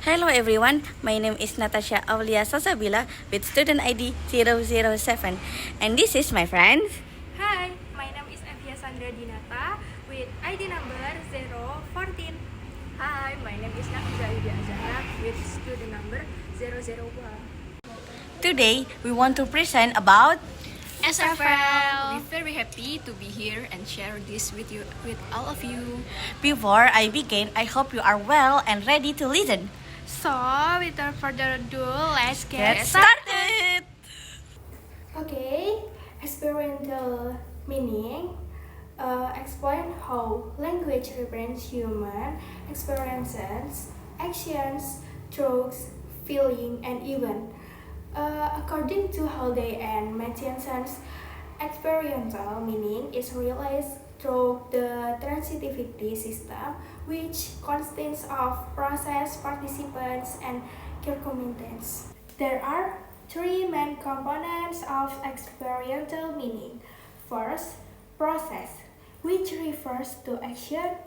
Hello everyone, my name is Natasha Aulia Sasabila with student ID 007 and this is my friend. Hi, my name is Evia Sandra Dinata with ID number 014. Hi, my name is Nafiza Yudia Azara with student number 001. Today we want to present about SFL! We're very happy to be here and share this with all of you. Before I begin, I hope you are well and ready to listen. So, without further ado, let's Get started! Okay, experiential meaning explain how language represents human experiences, actions, thoughts, feeling, and even. According to Holiday and Matthiason's, experiential meaning is realized through the transitivity system, which consists of process, participants, and circumstance. There are three main components of experiential meaning. First, process, which refers to action,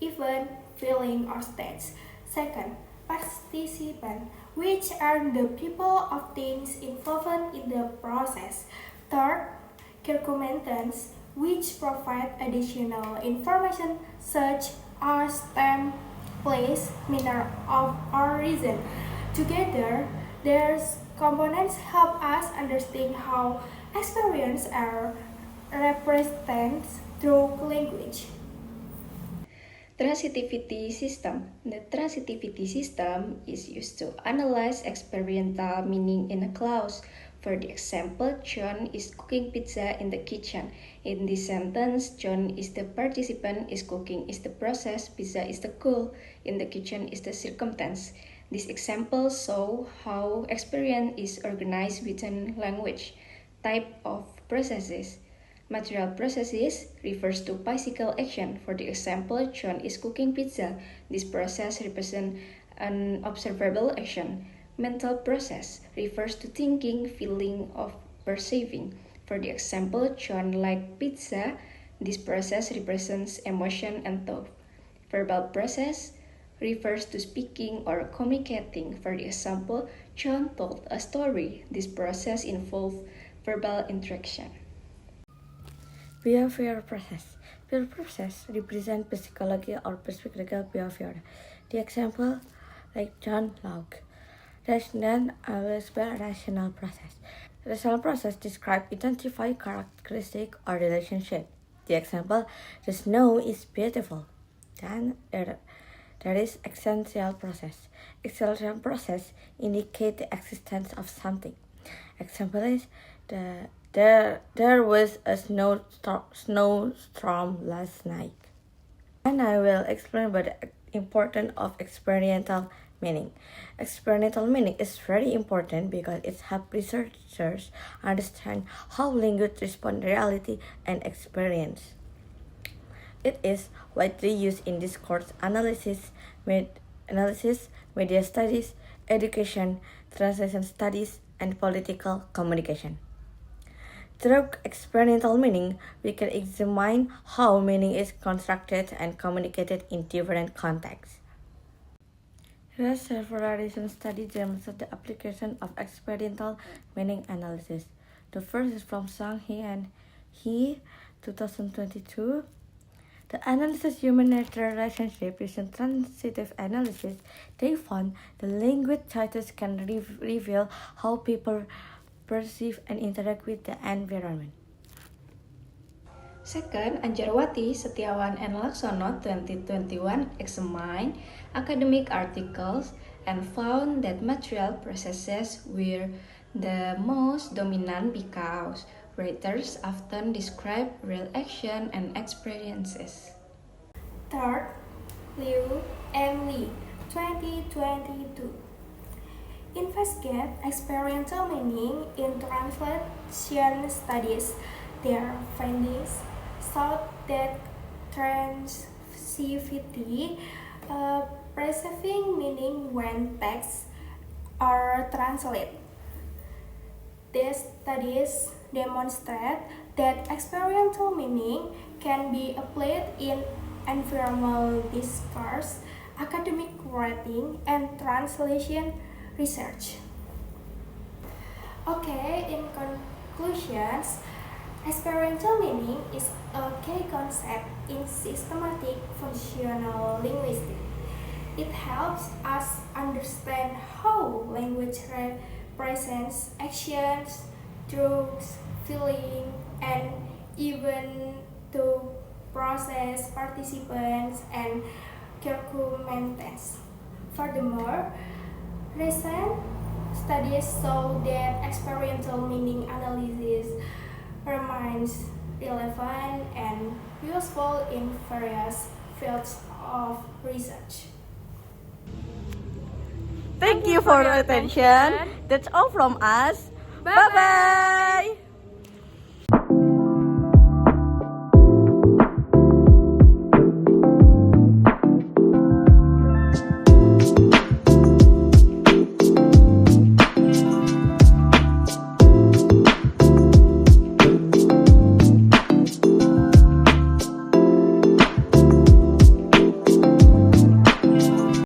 event, feeling, or states. Second, participant, which are the people or things involved in the process. Third, circumstance, which provide additional information such as time, place, manner of or reason. Together, their components help us understand how experience are represented through language. Transitivity system. The transitivity system is used to analyze experiential meaning in a clause. For the example, John is cooking pizza in the kitchen. In this sentence, John is the participant, is cooking is the process, pizza is the goal, in the kitchen is the circumstance. This example show how experience is organized within language. Type of processes. Material processes refers to physical action. For the example, John is cooking pizza. This process represents an observable action. Mental process refers to thinking, feeling, of perceiving. For the example, John likes pizza. This process represents emotion and thought. Verbal process refers to speaking or communicating. For the example, John told a story. This process involves verbal interaction. Behavior process. Behavior process represent psychology or psychological behavior. The example, like John Locke. Rational rational process. Rational process describe identify characteristic or relationship. The example, the snow is beautiful. Then there is existential process. Existential process indicate the existence of something. Example is there was a snowstorm last night. And I will explain about the importance of experiential meaning. Experiential meaning is very important because it helps researchers understand how language respond to reality and experience. It is widely used in discourse analysis, media studies, education, translation studies, and political communication. Through experiential meaning, we can examine how meaning is constructed and communicated in different contexts. There are several recent studies demonstrate the application of experiential meaning analysis. The first is from Zhang He and He, 2022. The analysis human nature relationship using transitive analysis, they found the language choices can reveal how people perceive and interact with the environment. Second, Anjarwati, Setiawan, and Laksono 2021 examined academic articles and found that material processes were the most dominant because writers often describe real action and experiences. Third, Liu and Lee, 2022. Investigate experiential meaning in translation studies. Their findings showed that transitivity preserving meaning when texts are translated. These studies demonstrate that experiential meaning can be applied in environmental discourse academic writing, and translation research. Okay, in conclusions, experiential meaning is a key concept in systematic functional linguistics. It helps us understand how language represents actions, truths, feeling, and even to process participants and curriculums. Furthermore, recent studies show that experiential meaning analysis remains relevant and useful in various fields of research. Thank you for your attention. That's all from us. Bye bye.